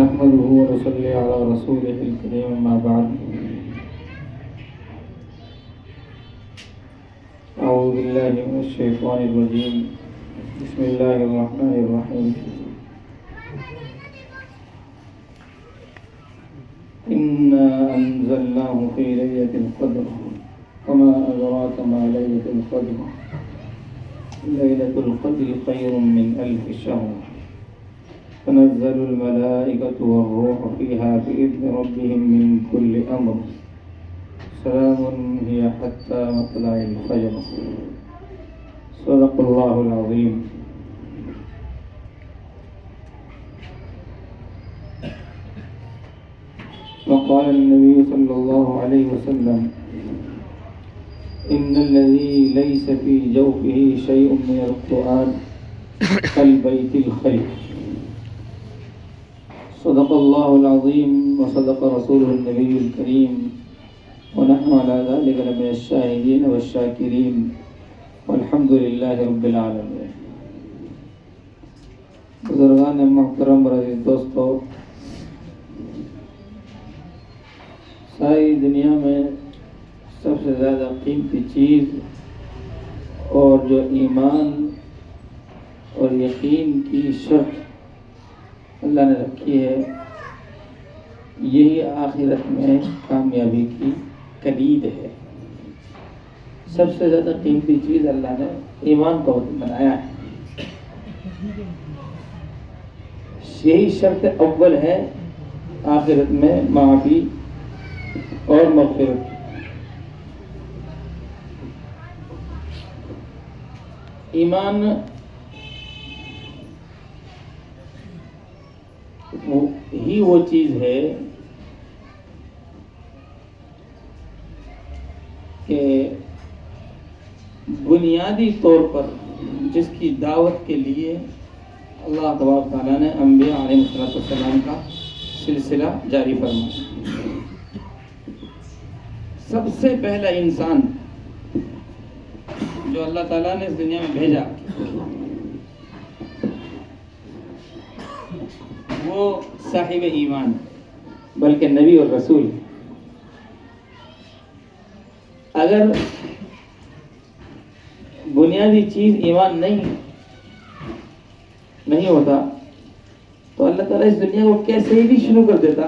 نحمده ونصلي على رسوله الكريم أما بعد أعوذ بالله من الشيطان الرجيم بسم الله الرحمن الرحيم إنا أنزلناه في ليلة القدر وما أدراك ما ليلة القدر ليلة القدر خير من ألف شهر تنزل الملائكة والروح فيها بإذن ربهم من كل أمر سلام هي حتى مطلع الفجر صدق الله العظيم. وقال النبي صلى الله عليه وسلم إن الذي ليس في جوفه شيء من القرآن كالبيت الخرب صدق الله العظيم وصدق رسوله النبي الكريم ونحن على ذلك لمن الشاهدين والشاكرين والحمد لله رب العالمين. بزرگان محترم اور عزیز دوستو، ساری دنیا میں سب سے زیادہ قیمتی چیز اور جو ایمان اور یقین کی شرط اللہ نے رکھی ہے، یہی آخرت میں کامیابی کی کلید ہے. سب سے زیادہ قیمتی چیز اللہ نے ایمان کو بنایا ہے. یہی شرط اول ہے آخرت میں معافی اور مغفرت. ایمان ہی وہ چیز ہے کہ بنیادی طور پر جس کی دعوت کے لیے اللہ تبارک تعالیٰ نے انبیاء علیہ السلام کا سلسلہ جاری فرمایا. سب سے پہلا انسان جو اللہ تعالیٰ نے اس دنیا میں بھیجا وہ صاحب ایمان بلکہ نبی اور رسول. اگر بنیادی چیز ایمان نہیں ہوتا تو اللہ تعالیٰ اس دنیا کو کیسے بھی شروع کر دیتا.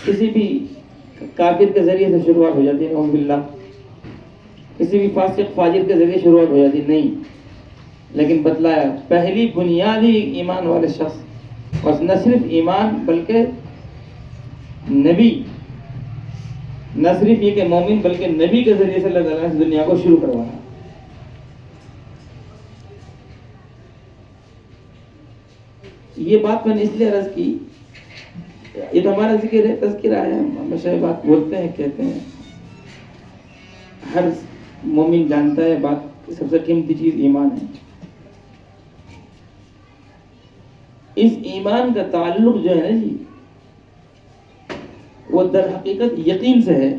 کسی بھی کافر کے ذریعے سے شروعات ہو جاتی نعوذ باللہ، کسی بھی فاسق فاجر کے ذریعے شروعات ہو جاتی نہیں، لیکن بتلایا پہلی بنیادی ایمان والے شخص، اور نہ صرف ایمان بلکہ نبی، نہ صرف یہ کہ مومن بلکہ نبی کے ذریعے سے اللہ تعالیٰ نے دنیا کو شروع کروایا. یہ بات میں نے اس لیے عرض کی، یہ تو ہمارا ذکر ہے، تذکرہ ہے، ہم ہمیشہ یہ بات بولتے ہیں، کہتے ہیں. ہر مومن جانتا ہے بات سب سے قیمتی چیز ایمان ہے. اس ایمان کا تعلق جو ہے نا جی، وہ در حقیقت یقین سے ہے.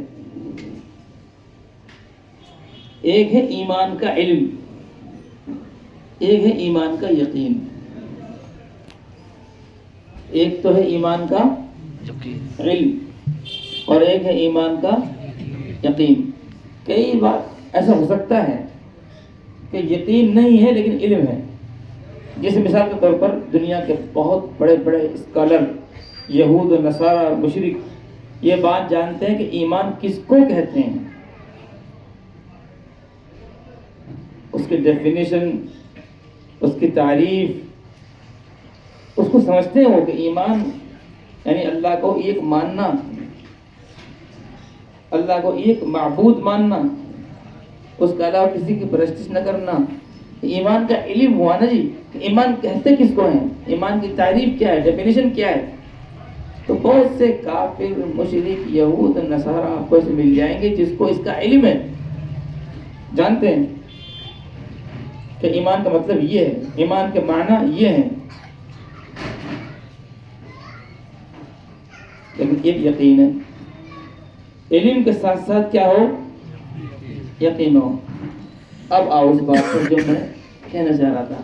ایک ہے ایمان کا علم، ایک ہے ایمان کا یقین. ایک تو ہے ایمان کا علم اور ایک ہے ایمان کا یقین. کئی بار ایسا ہو سکتا ہے کہ یقین نہیں ہے لیکن علم ہے. جیسے مثال کے طور پر دنیا کے بہت بڑے بڑے اسکالر، یہود و نصارہ اور مشرک یہ بات جانتے ہیں کہ ایمان کس کو کہتے ہیں. اس کی ڈیفینیشن، اس کی تعریف، اس کو سمجھتے ہیں وہ کہ ایمان یعنی اللہ کو ایک ماننا، اللہ کو ایک معبود ماننا، اس کے علاوہ کسی کی پرستش نہ کرنا. ایمان کا علم ہوا نا جی، ایمان کہتے کس کو ہیں، ایمان کی تعریف کیا ہے، ڈیفینیشن کیا ہے. تو بہت سے کافر، مشرک، یہود، نصارہ آپ کو ایسے مل جائیں گے جس کو اس کا علم ہے، جانتے ہیں کہ ایمان کا مطلب یہ ہے، ایمان کے معنی یہ ہیں. لیکن ایک یقین ہے، علم کے ساتھ ساتھ کیا ہو، یقین ہو. اب آؤ اس بات پر جو میں کہنا چاہ رہا تھا.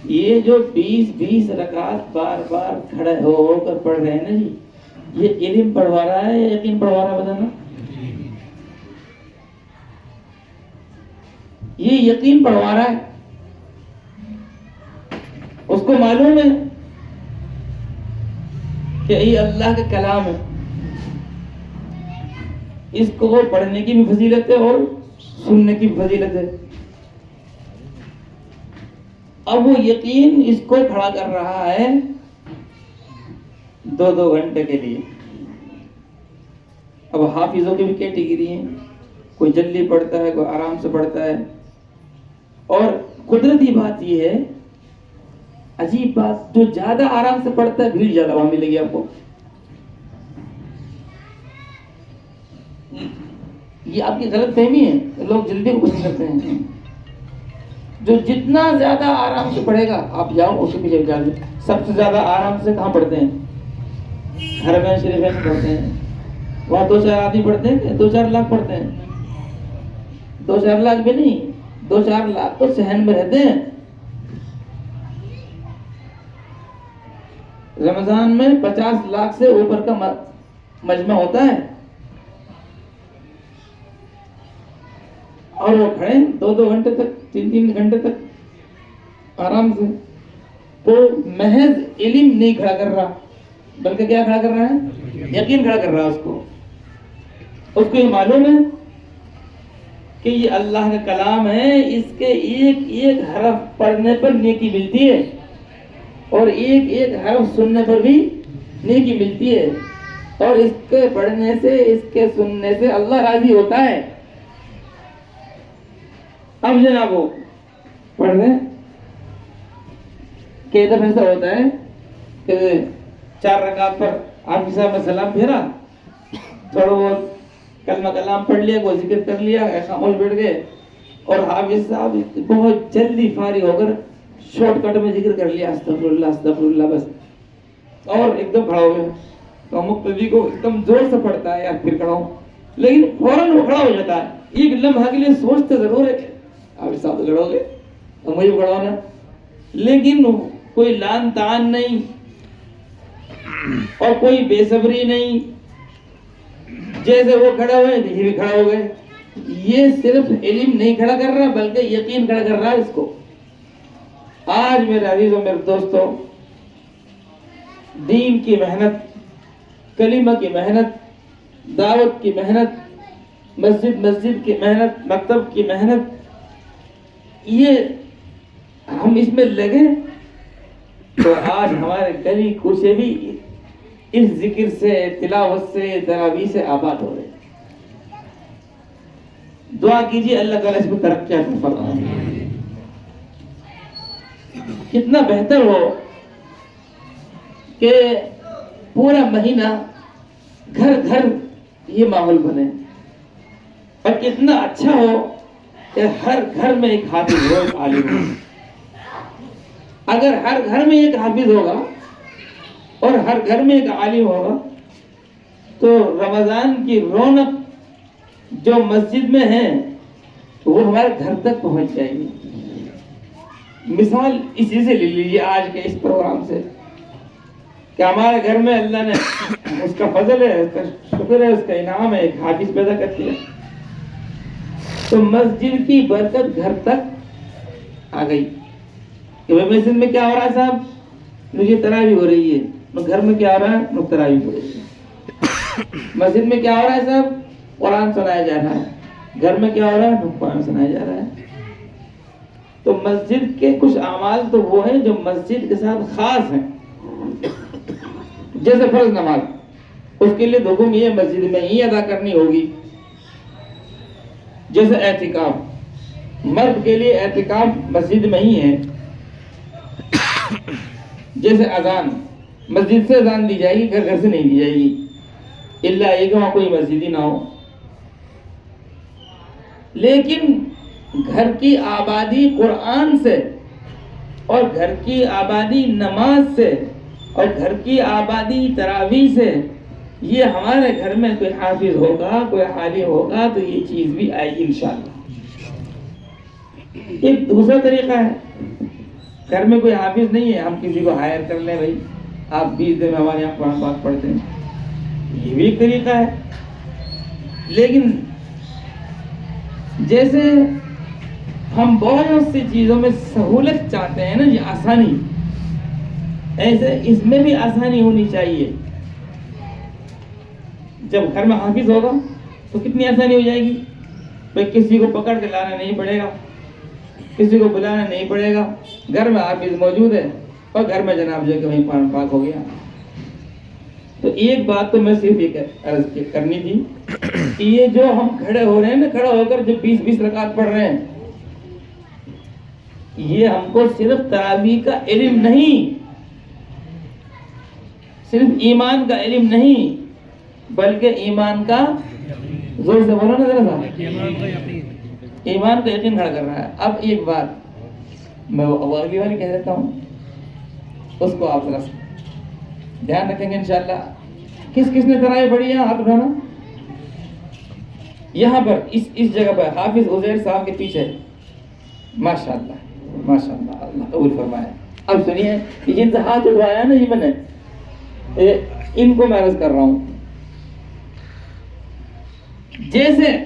یہ جو 20 رکعات بار بار کھڑے ہو کر پڑھ رہے ہیں نا جی، یہ علم پڑھوا رہا ہے یا یقین پڑھوا رہا ہے؟ بتانا۔ یہ یقین پڑھوا رہا ہے، اس کو معلوم ہے کہ یہ اللہ کا کلام ہے، اس کو وہ پڑھنے کی بھی فضیلت ہے اور سننے کی بھی فضیلت ہے۔ اب وہ یقین اس کو کھڑا کر رہا ہے 2 گھنٹے کے لیے۔ اب حافظوں کی بھی کیٹیگری ہیں، کوئی جلدی پڑھتا ہے، کوئی آرام سے پڑھتا ہے۔ اور قدرتی بات یہ ہے، عجیب بات، جو زیادہ آرام سے پڑھتا ہے بھیڑ زیادہ وہاں ملے گی آپ کو۔ یہ آپ کی غلط فہمی ہے، لوگ جلدی کو پسند کرتے ہیں۔ جو جتنا زیادہ آرام سے پڑھے گا، آپ جاؤ اس کے پیچھے جا کے، سب سے زیادہ آرام سے کہاں پڑھتے ہیں؟ حرمین شریفین میں پڑھتے ہیں۔ وہاں 2-4 آدمی پڑھتے ہیں، 2-4 لاکھ پڑھتے ہیں۔ 2-4 لاکھ بھی نہیں، 2-4 لاکھ تو صحن میں رہتے ہیں۔ رمضان میں 50 لاکھ سے اوپر کا مجمع ہوتا ہے، اور وہ کھڑے 2 گھنٹے تک، 3 گھنٹے تک آرام سے۔ تو محض علم نہیں کھڑا کر رہا، بلکہ کیا کھڑا کر رہا ہے؟ یقین کھڑا کر رہا ہے۔ اس کو یہ معلوم ہے کہ یہ اللہ کا کلام ہے، اس کے ایک ایک حرف پڑھنے پر نیکی ملتی ہے، اور ایک ایک حرف سننے پر بھی نیکی ملتی ہے، اور اس کے پڑھنے سے، اس کے سننے سے اللہ راضی ہوتا ہے۔ اب جناب وہ پڑھ رہے ہیں کہ ادھر ایسا ہوتا ہے کہ 4 رکعت پر آپ کے صاحب نے سلام پھیرا، تھوڑا بہت کلمہ کلام پڑھ لیا، کوئی ذکر کر لیا، خاموش بیٹھ گئے، اور حافظ صاحب بہت جلدی فارغ ہو کر شارٹ کٹ میں ذکر کر لیا، استغفر اللہ استغفر اللہ، بس، اور ایک دم کھڑا ہو گیا۔ تو مقتدی کو ایک دم زور سے پڑھتا ہے، یار پھر کھڑا ہوں، لیکن فوراً وہ کھڑا ہو جاتا ہے۔ ایک لمحہ کے لیے سوچتے ضرور ہے کہ آپ صاحب تو کھڑا ہو گئے، تو مجھے کھڑا ہونا، لیکن کوئی لان تان نہیں اور کوئی بے صبری نہیں، جیسے وہ کھڑے ہوئے یہ بھی کھڑا ہو گئے۔ یہ صرف علم نہیں کھڑا کر رہا بلکہ یقین کھڑا کر رہا ہے اس کو۔ آج میرے عزیزوں، میرے دوستوں، دین کی محنت، کلمہ کی محنت، دعوت کی محنت، مسجد کی محنت، مکتب کی محنت، یہ ہم اس میں لگے تو آج ہمارے گلی کوچے بھی اس ذکر سے، تلاوت سے، تراویح سے آباد ہو رہے ہیں۔ دعا کیجیے اللہ تعالیٰ اس میں ترقی عطا فرمائے۔ کتنا بہتر ہو کہ پورا مہینہ گھر گھر یہ ماحول بنے، اور کتنا اچھا ہو کہ ہر گھر میں ایک حافظ ہو، ایک عالم ہو۔ اگر ہر گھر میں ایک حافظ ہوگا اور ہر گھر میں ایک عالم ہوگا تو رمضان کی رونق جو مسجد میں ہے وہ ہمارے گھر تک پہنچ جائے گی۔ مثال اسی سے لے لیجیے آج کے اس پروگرام سے، کہ ہمارے گھر میں اللہ نے، اس کا فضل ہے، اس کا شکر ہے، اس کا انعام ہے، ایک حافظ پیدا کر دیا، تو مسجد کی برکت گھر تک آ گئی۔ کہ مسجد میں کیا ہو رہا ہے صاحب؟ مجھے تراویح ہو رہی ہے، تو گھر میں کیا ہو رہا ہے؟ تراویح ہو رہی ہے۔ مسجد میں کیا ہو رہا ہے صاحب؟ قرآن سنایا جا رہا ہے۔ گھر میں کیا ہو رہا ہے؟ قرآن سنایا جا رہا ہے۔ تو مسجد کے کچھ اعمال تو وہ ہیں جو مسجد کے ساتھ خاص ہیں، جیسے فرض نماز، اس کے لیے حکم یہ مسجد میں ہی ادا کرنی ہوگی۔ جیسے اعتکاف، مرد کے لیے اعتکاف مسجد میں ہی ہے۔ جیسے اذان، مسجد سے اذان دی جائے گی، گھر گھر سے نہیں دی جائے گی، الا یہ کہ وہاں کوئی مسجد ہی نہ ہو۔ لیکن گھر کی آبادی قرآن سے، اور گھر کی آبادی نماز سے، اور گھر کی آبادی تراویح سے، یہ ہمارے گھر میں کوئی حافظ ہوگا، کوئی عالم ہوگا تو یہ چیز بھی آئے گی انشاءاللہ۔ ایک دوسرا طریقہ ہے گھر میں کوئی حافظ نہیں ہے، ہم کسی کو ہائر کر لیں بھائی آپ 20 دن میں ہمارے یہاں قرآن پاک پڑھتے ہیں، یہ بھی ایک طریقہ ہے۔ لیکن جیسے ہم بہت سی چیزوں میں سہولت چاہتے ہیں نا، یہ آسانی، ایسے اس میں بھی آسانی ہونی چاہیے۔ جب گھر میں حافظ ہوگا تو کتنی آسانی ہو جائے گی، بھائی کسی کو پکڑ کے لانا نہیں پڑے گا، کسی کو بلانا نہیں پڑے گا، گھر میں حافظ موجود ہے اور گھر میں جناب جو کہ وہیں قرآن پاک ہو گیا۔ تو ایک بات تو میں صرف یہ عرض کرنی تھی کہ یہ جو ہم کھڑے ہو رہے ہیں نا، کھڑا ہو کر جو 20 رکعت پڑھ رہے ہیں، یہ ہم کو صرف تراویح کا علم نہیں، صرف ایمان کا علم نہیں، بلکہ ایمان کا، زور سے بولو نا ذرا سا، ایمان کا یقین کھڑا کر رہا ہے۔ اب ایک بات میں وہ اگلی والی کہہ دیتا ہوں، اس کو آپ ذرا دھیان رکھیں گے انشاءاللہ۔ کس کس نے تراویح پڑھی ہے ہاتھ اٹھانا؟ یہاں پر اس جگہ پر حافظ عزیر صاحب کے پیچھے، ماشاءاللہ ماشاءاللہ، اللہ قبول فرمائے۔ اب سنیے، جن سے ہاتھ اٹھوایا نا یہ میں نے، ان کو میں عرض کر رہا ہوں، جیسے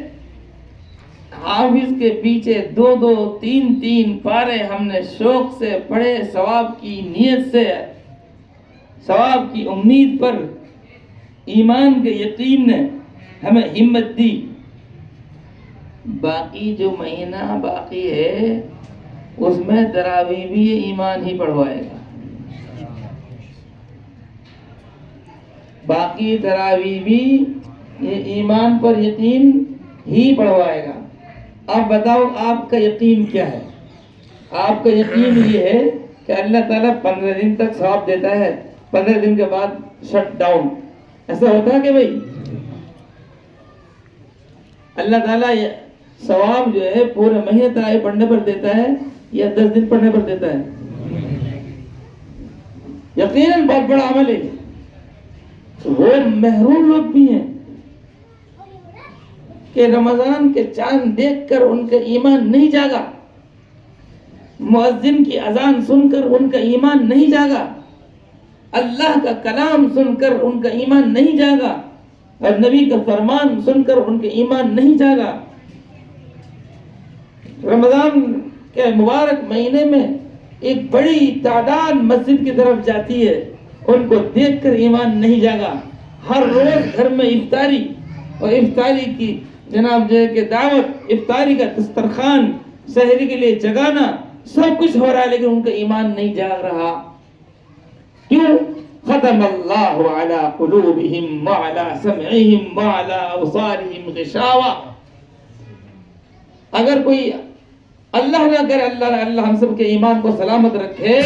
حافظ کے پیچھے 2 3 پارے ہم نے شوق سے پڑھے، ثواب کی نیت سے، ثواب کی امید پر، ایمان کے یقین نے ہمیں ہمت دی، باقی جو مہینہ باقی ہے اس میں تراویح بھی یہ ایمان ہی پڑھوائے گا، باقی تراویح بھی یہ ایمان پر یقین ہی پڑھوائے گا۔ اب بتاؤ آپ کا یقین کیا ہے؟ آپ کا یقین یہ ہے کہ اللہ تعالیٰ 15 دن تک ثواب دیتا ہے، 15 دن کے بعد شٹ ڈاؤن، ایسا ہوتا ہے کہ بھائی اللہ تعالیٰ ثواب جو ہے پورے مہینے تراویح پڑھنے پر دیتا ہے یا 10 دن پڑھنے پر دیتا ہے؟ یقیناً بہت بڑا عمل ہے۔ وہ محروم لوگ بھی ہیں کہ رمضان کے چاند دیکھ کر ان کا ایمان نہیں جاگا، مؤذن کی اذان سن کر ان کا ایمان نہیں جاگا، اللہ کا کلام سن کر ان کا ایمان نہیں جاگا، اور نبی کا فرمان سن کر ان کا ایمان نہیں جاگا۔ رمضان کے مبارک مہینے میں ایک بڑی تعداد مسجد کی طرف جاتی ہے، ان کو دیکھ کر ایمان نہیں جاگا۔ ہر روز گھر میں افطاری اور افطاری کی جناب جو ہے کہ دعوت، افطاری کا دسترخوان، سحری کے لیے جگانا، سب کچھ ہو رہا ہے، لیکن ان کا ایمان نہیں جاگ رہا۔ کیوں؟ ختم اللہ علی قلوبہم وعلی سمعہم وعلی ابصارہم غشاوہ۔ اگر کوئی اللہ نہ کرے، اللہ ہم سب کے ایمان کو سلامت رکھے،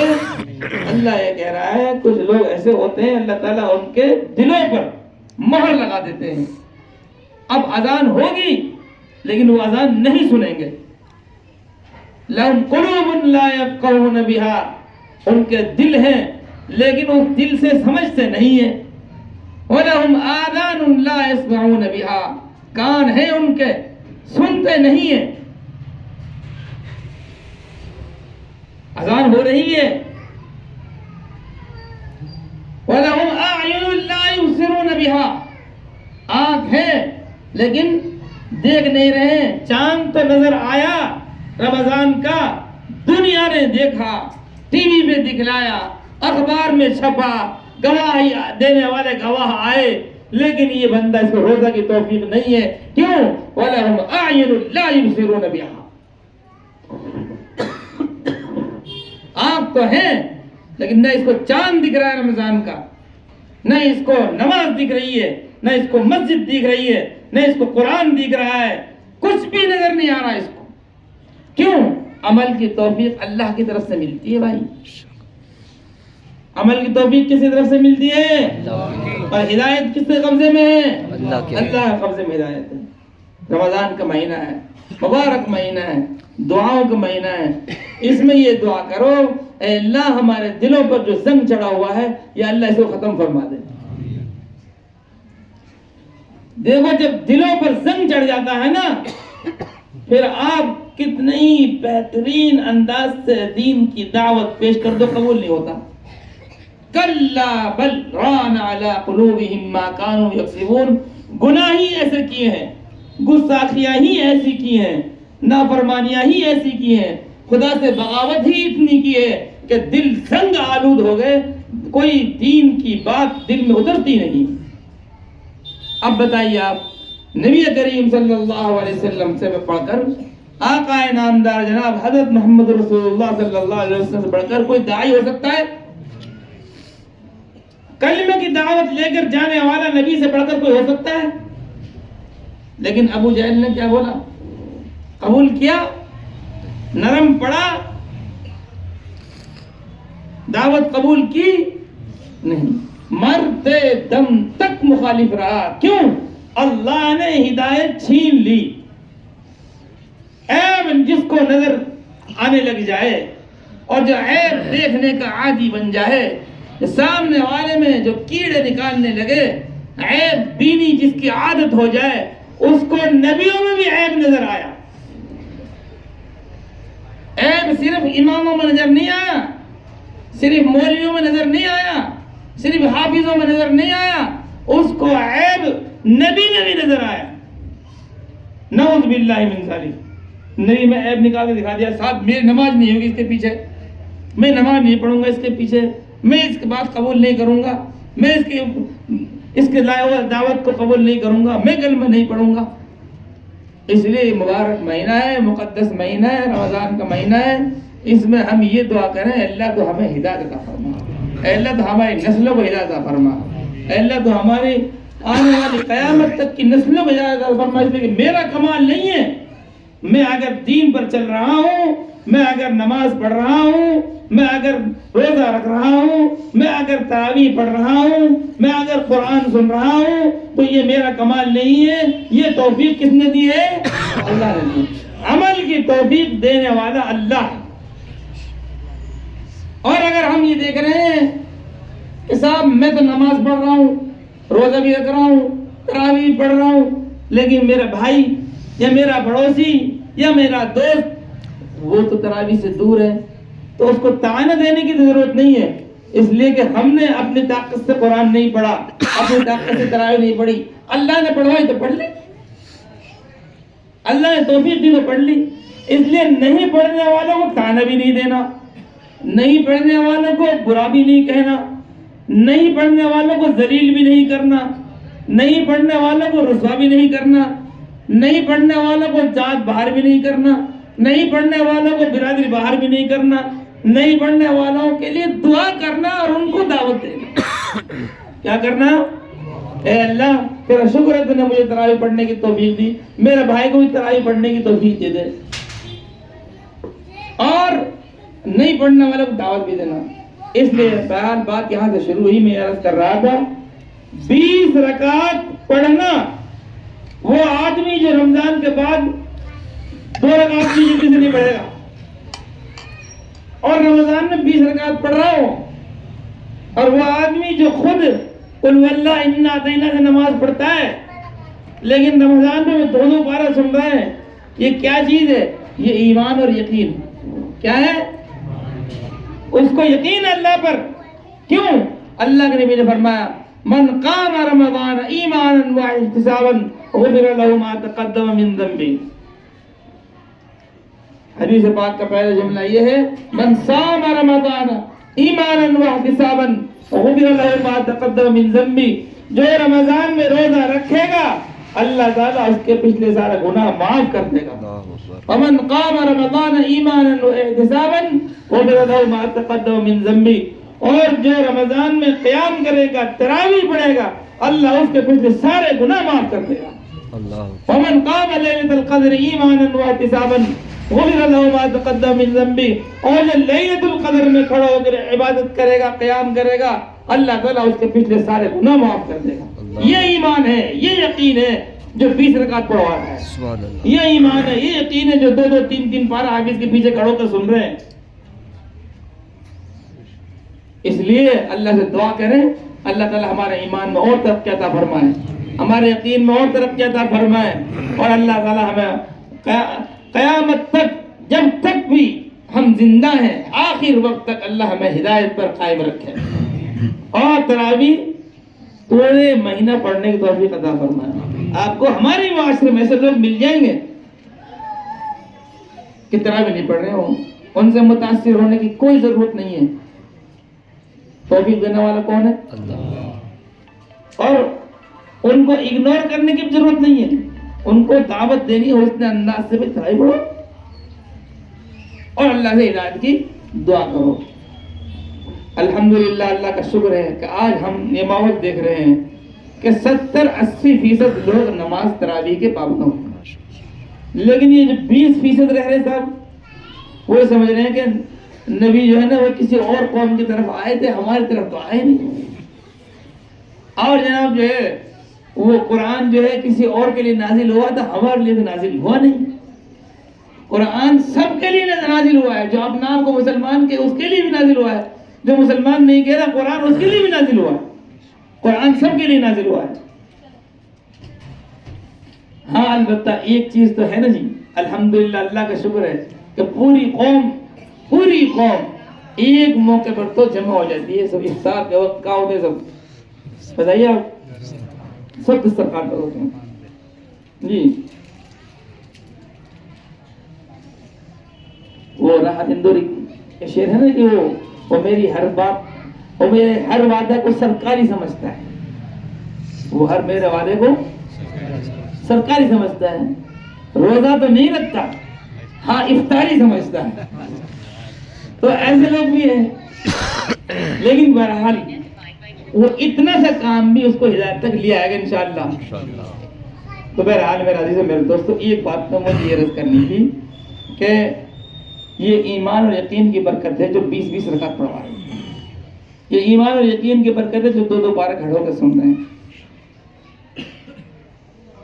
اللہ یہ کہہ رہا ہے کچھ لوگ ایسے ہوتے ہیں اللہ تعالیٰ ان کے دلوں پر مہر لگا دیتے ہیں۔ اب اذان ہوگی لیکن وہ اذان نہیں سنیں گے۔ لَهُمْ قُلُوبٌ لَا يَفْقَهُونَ بِهَا، ان کے دل ہیں لیکن اس دل سے سمجھتے نہیں ہیں۔ وَلَهُمْ آذَانٌ لَا يَسْمَعُونَ بِهَا، کان ہیں ان کے سنتے نہیں ہیں۔ اذان ہو رہی ہے، وَلَهُمْ أَعْيُنٌ لَا يُبْصِرُونَ بِهَا، آنکھ ہے لیکن دیکھ نہیں رہے۔ چاند تو نظر آیا رمضان کا، دنیا نے دیکھا، ٹی وی پہ دکھلایا، اخبار میں چھپا، گواہی دینے والے گواہ آئے، لیکن یہ بندہ اس کو روزہ کی توفیق نہیں ہے۔ کیوں؟ وَلَهُمْ أَعْيُنٌ لَا يُبْصِرُونَ بِهَا، آنکھ تو ہے لیکن نہ اس کو چاند دکھ رہا ہے رمضان کا، نہ اس کو نماز دکھ رہی ہے، نہ اس کو مسجد دکھ رہی ہے، نہ اس کو قرآن دکھ رہا ہے، کچھ بھی نظر نہیں آ رہا اس کو۔ کیوں؟ عمل کی توفیق اللہ کی طرف سے ملتی ہے بھائی، عمل کی توفیق کس کی طرف سے ملتی ہے؟ اور ہدایت کس کے قبضے میں ہے؟ اللہ کے قبضے میں ہدایت ہے۔ رمضان کا مہینہ ہے، مبارک مہینہ ہے، دعاؤں کا مہینہ ہے، اس میں یہ دعا کرو، اے اللہ ہمارے دلوں پر جو زنگ چڑھا ہوا ہے یا اللہ اس کو ختم فرما دے۔ دیکھو جب دلوں پر زنگ چڑھ جاتا ہے نا، پھر آپ کتنے ہی بہترین انداز سے دین کی دعوت پیش کر دو قبول نہیں ہوتا. کلا بل ران علی قلوبہم ما کانوا یکسبون. گناہ ہی ایسے کیے ہیں، گستاخیاں ہی ایسی کی ہیں، نافرمانیاں ہی ایسی کی ہیں، خدا سے بغاوت ہی اتنی کی ہے کہ دل سنگ آلود ہو گئے، کوئی دین کی بات دل میں اترتی نہیں. اب بتائیے آپ نبی کریم صلی اللہ علیہ وسلم سے پڑھ کر، آقا نامدار جناب حضرت محمد رسول اللہ صلی اللہ علیہ وسلم سے پڑھ کر کوئی داعی ہو سکتا ہے؟ کلمے کی دعوت لے کر جانے والا نبی سے پڑھ کر کوئی ہو سکتا ہے؟ لیکن ابو جہل نے کیا بولا؟ قبول کیا، نرم پڑا، دعوت قبول کی نہیں، مرتے دم تک مخالف رہا. کیوں؟ اللہ نے ہدایت چھین لی. عیب جس کو نظر آنے لگ جائے اور جو عیب دیکھنے کا عادی بن جائے، سامنے والے میں جو کیڑے نکالنے لگے، عیب بینی جس کی عادت ہو جائے، اس کو نبیوں میں بھی عیب نظر آیا. عیب صرف اماموں میں نظر نہیں آیا، صرف مولویوں میں نظر نہیں آیا، صرف حافظوں میں نظر نہیں آیا، اس کو عیب نبی میں بھی نظر آیا. نعوذ باللہ من ذالک. نبی میں عیب نکال کے دکھا دیا، صاحب میری نماز نہیں ہوگی اس کے پیچھے، میں نماز نہیں پڑھوں گا اس کے پیچھے، میں اس کی بات قبول نہیں کروں گا، میں اس کے لائے ہوئے دعوت کو قبول نہیں کروں گا، میں کلمہ نہیں پڑھوں گا. اس لیے مبارک مہینہ ہے، مقدس مہینہ ہے، رمضان کا مہینہ ہے. اس میں ہم یہ دعا کریں، اللہ تو ہمیں ہدایت عطا فرما، اے اللہ تو ہماری نسلوں کو ہدایت عطا فرما، اے اللہ تو ہماری آنے والی قیامت تک کی نسلوں کو ہدایت عطا فرما. اس لیے کہ میرا کمال نہیں ہے، میں اگر دین پر چل رہا ہوں، میں اگر نماز پڑھ رہا ہوں، میں اگر روزہ رکھ رہا ہوں، میں اگر تراویح پڑھ رہا ہوں، میں اگر قرآن سن رہا ہوں، تو یہ میرا کمال نہیں ہے. یہ توفیق کس نے دی ہے؟ اللہ نے دی. عمل کی توفیق دینے والا اللہ. اور اگر ہم یہ دیکھ رہے ہیں کہ صاحب میں تو نماز پڑھ رہا ہوں، روزہ بھی رکھ رہا ہوں، تراویح پڑھ رہا ہوں، لیکن میرا بھائی یا میرا پڑوسی یا میرا دوست وہ تو تراویح سے دور ہے، تو اس کو طعنہ دینے کی ضرورت نہیں ہے. اس لیے کہ ہم نے اپنی طاقت سے قرآن نہیں پڑھا، اپنی طاقت سے تراویح نہیں پڑھی، اللہ نے پڑھوائی تو پڑھ لی، اللہ نے توفیق دی تو پڑھ لی. اس لیے نہیں پڑھنے والوں کو طعنہ بھی نہیں دینا، نہیں پڑھنے والوں کو برا بھی نہیں کہنا، نہیں پڑھنے والوں کو ذلیل بھی نہیں کرنا، نہیں پڑھنے والوں کو رسوا بھی نہیں کرنا، نہیں پڑھنے والوں کو ذات باہر بھی نہیں کرنا، نہیں پڑھنے والوں کو برادری باہر بھی نہیں کرنا، نہیں پڑھنے والوں کے لیے دعا کرنا اور ان کو دعوت دینا. کیا کرنا؟ اے اللہ تیرا شکر ہے تو نے مجھے تراویح پڑھنے کی توفیق دی، میرے بھائی کو بھی تراویح پڑھنے کی توفیق دے دے. اور نہیں پڑھنے والوں کو دعوت بھی دینا. اس لیے بہرحال بات یہاں سے شروع ہوئی. میں عرض کر رہا تھا 20 رکعت پڑھنا، وہ آدمی جو رمضان کے بعد 2 رکعت کی جلدی سے نہیں پڑھے گا اور رمضان میں 20 رکعت پڑھ رہا ہو، اور وہ آدمی جو خود قل واللہ انا اعطیناک سے نماز پڑھتا ہے لیکن رمضان میں 2 پارہ سن رہے ہیں، یہ کیا چیز ہے؟ یہ ایمان اور یقین. کیا ہے؟ اس کو یقین ہے اللہ پر. کیوں؟ اللہ کے نبی نے فرمایا من قام رمضان ایمانا واحتسابا غفر له ما تقدم من ذنبه. حدیث پاک کا پہلا جملہ یہ ہے من صام رمضان ایمانا واحتسابا غفر له ما تقدم من ذنبه. جو رمضان میں روزہ رکھے گا اللہ تعالیٰ اس کے پچھلے سارے گناہ معاف کر دے گا. ومن قام رمضان ایمانا واحتسابا غفر له ما تقدم من ذنبه. اور جو رمضان میں قیام کرے گا، تراویح پڑھے گا، اللہ اس کے پچھلے سارے گناہ معاف کر دے گا. ومن قام لیلۃ القدر ایمانا واحتسابا غفر له ما تقدم من ذنبه. اور جو لیلۃ القدر میں کھڑا ہو کر عبادت کرے گا، قیام کرے گا، اللہ تعالیٰ اس کے پچھلے سارے گناہ معاف کر دے گا. یہ ایمان ہے، یہ یقین ہے جو 20 رکعت پڑھوا رہا ہے. یہ ایمان ہے، یہ یقین ہے جو 2 3 پارہ حافظ کے پیچھے کھڑو کر سن رہے ہیں. اس لیے اللہ سے دعا کریں اللہ تعالیٰ ہمارے ایمان میں اور ترقی عطا فرمائے، ہمارے یقین میں اور ترقی عطا فرمائے، اور اللہ تعالیٰ ہمیں قیامت تک، جب تک بھی ہم زندہ ہیں، آخر وقت تک اللہ ہمیں ہدایت پر قائم رکھے اور تراویح پورے مہینہ پڑھنے کی توفیق عطا فرمائے۔ آپ کو ہمارے معاشرے میں ایسے لوگ مل جائیں گے کہ تراویح نہیں پڑھ رہے ہوں، ان سے متاثر ہونے کی کوئی ضرورت نہیں ہے۔ توفیق دینے والا کون ہے؟ اللہ۔ اور ان کو اگنور کرنے کی ضرورت نہیں ہے، ان کو دعوت دینی ہے اس انداز سے بھی تراویح پڑھو اور اللہ سے ہدایت کی دعا کرو۔ الحمدللہ، اللہ کا شکر ہے کہ آج ہم یہ ماحول دیکھ رہے ہیں کہ 70-80% لوگ نماز تراویح کے پابند ہوتے ہیں، لیکن یہ جو 20% رہ رہے صاحب، وہ سمجھ رہے ہیں کہ نبی جو ہے نا وہ کسی اور قوم کی طرف آئے تھے، ہماری طرف تو آئے نہیں۔ اور جناب جو ہے وہ قرآن جو ہے کسی اور کے لیے نازل ہوا تھا، ہمارے لیے تو نازل ہوا نہیں۔ قرآن سب کے لیے نازل ہوا ہے، جو اپنا آپ کو مسلمان کے اس کے لیے بھی نازل ہوا ہے، جو مسلمان نہیں کہہ رہا قرآن اس کے لیے بھی نازل ہوا ہے۔ قرآن سب کے لیے نازل ہوا ہے۔ ہاں البتہ ایک چیز تو ہے نا جی، الحمدللہ اللہ کا شکر ہے کہ پوری قوم ایک موقع پر تو جمع ہو جاتی ہے، سب افطار کے وقت کہاں ہوتے سب بتائیے آپ، سب دسترخوان پر ہوتے ہیں جی۔ وہ راحت اندوری کے شعر ہے نا کہ وہ میری ہر بات، وہ میرے ہر وعدہ کو سرکاری سمجھتا ہے، وہ ہر میرے وعدے کو سرکاری سمجھتا ہے، روزہ تو نہیں رکھتا، ہاں افطاری سمجھتا ہے۔ تو ایسے لوگ بھی ہیں، لیکن بہرحال وہ اتنا سا کام بھی اس کو ہدایت تک لے آئے گا انشاءاللہ۔ تو بہرحال میرے عزیز و میرے دوستو، ایک بات تو مجھے یہ عرض کرنی تھی کہ یہ ایمان اور یقین کی برکت ہے جو 20-20 رکعت پڑھوا رہے ہیں، یہ ایمان اور یقین کی برکت ہے جو 2-2 پارے کھڑے ہو کے سن رہے ہیں۔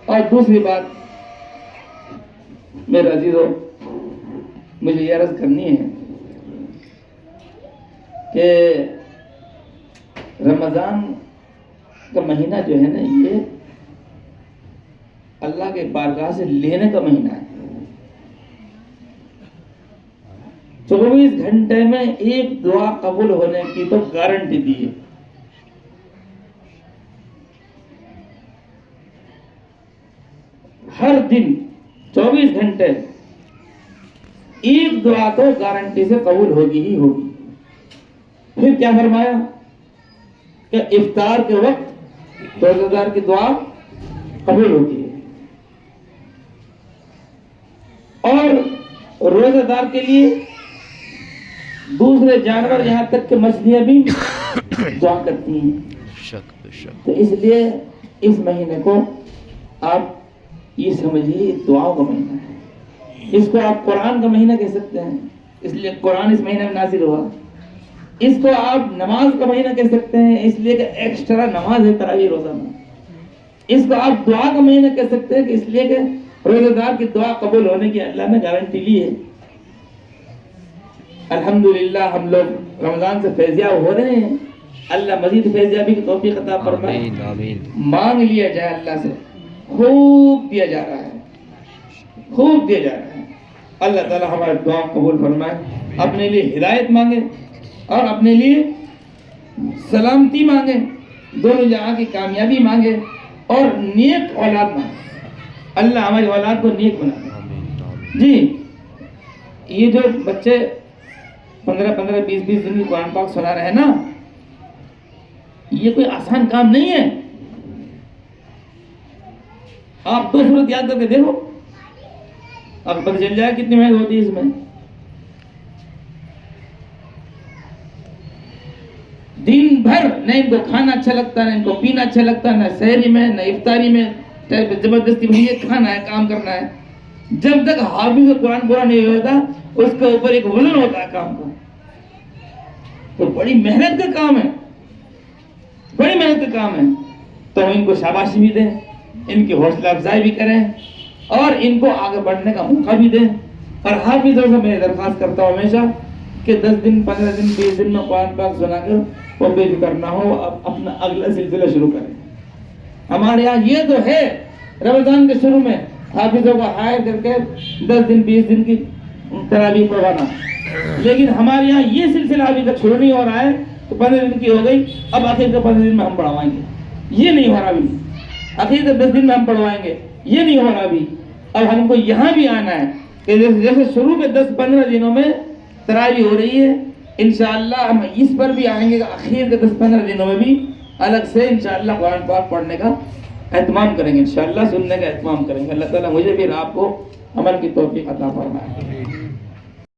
اور دوسری بات میرے عزیزو، مجھے یہ عرض کرنی ہے کہ رمضان کا مہینہ جو ہے نا یہ اللہ کے بارگاہ سے لینے کا مہینہ ہے۔ 24 گھنٹے میں ایک دعا قبول ہونے کی تو گارنٹی دی ہے۔ ہر دن 24 گھنٹے ایک دعا تو گارنٹی سے قبول ہوگی ہی ہوگی۔ پھر کیا فرمایا کہ افطار کے وقت روزہ دار کی دعا قبول ہوتی ہے، اور روزہ دار کے لیے دوسرے جانور یہاں تک کہ مچھلیاں بھی دعا کرتی ہیں۔ تو اس لیے اس مہینے کو آپ یہ سمجھیے دعاؤں کا مہینہ ہے، اس کو آپ قرآن کا مہینہ کہہ سکتے ہیں، اس لیے قرآن اس مہینے میں نازل ہوا۔ اس کو آپ نماز کا مہینہ کہہ سکتے ہیں، اس لیے کہ ایکسٹرا نماز ہے تراویح روزانہ۔ اس کو آپ دعا کا مہینہ کہہ سکتے ہیں کہ اس لیے کہ روزہ دار کی دعا قبول ہونے کی اللہ نے گارنٹی لی ہے۔ الحمدللہ ہم لوگ رمضان سے فیضیاب ہو رہے ہیں، اللہ مزید فیضیابی کی توفیق عطا فرمائے۔ مانگ لیا جائے اللہ سے، خوب دیا جا رہا ہے، خوب دیا جا رہا ہے۔ اللہ تعالی ہماری دعا قبول فرمائے۔ اپنے لیے ہدایت مانگے اور اپنے لیے سلامتی مانگے، دونوں جہاں کی کامیابی مانگے اور نیک اولاد مانگے۔ اللہ ہماری اولاد کو نیک بنا دے۔ جی یہ جو بچے 15-15 20-20 دن کی قرآن پاک سنا رہے ہیں نا، یہ کوئی آسان کام نہیں ہے۔ آپ 2 سورت یاد کر کے دیکھو، آپ کو پتہ چل جائے کتنی محنت ہوتی ہے اس میں۔ دن بھر نہ ان کو کھانا اچھا لگتا، نہ ان کو پینا اچھا لگتا، نہ سحری میں نہ افطاری میں زبردستی بھائی کھانا ہے، کام کرنا ہے۔ جب تک حافظ قرآن پورا نہیں ہوتا اس کے اوپر ایک وزن ہوتا ہے کام کا۔ تو بڑی محنت کا کام ہے، بڑی محنت کا کام ہے۔ تو ہم ان کو شاباشی بھی دیں، ان کی حوصلہ افزائی بھی کریں اور ان کو آگے بڑھنے کا موقع بھی دیں۔ اور حافظوں سے میں درخواست کرتا ہوں ہمیشہ کہ 10 دن 15 دن 20 دن میں قرآن پاک سنا کر وہ بے فکر نہ ہو، اپنا اگلا سلسلہ شروع کریں۔ ہمارے یہاں یہ تو ہے رمضان کے شروع میں حافظوں کو ہائر کر کے 10 دن 20 دن کی تراویح پڑھوانا. لیکن ہمارے یہاں یہ سلسلہ ابھی تک شروع نہیں ہو رہا ہے. تو 15 دن کی ہو گئی, اب آخر کے 15 دن میں ہم پڑھوائیں گے, یہ نہیں ہو رہا ابھی. آخر کے 10 دن میں ہم پڑھوائیں گے, یہ نہیں ہو رہا ابھی. اب ہم کو یہاں بھی آنا ہے کہ جیسے شروع کے 10-15 دنوں میں تراویح ہو رہی ہے, انشاءاللہ ہم اس پر بھی آئیں گے کہ آخر کے 10-15 دنوں میں بھی الگ سے انشاءاللہ قرآن پاک پڑھنے کا اہتمام کریں گے, انشاءاللہ سننے کا اہتمام کریں گے. اللہ تعالیٰ مجھے بھی آپ کو عمل کی توفیق عطا فرمائے.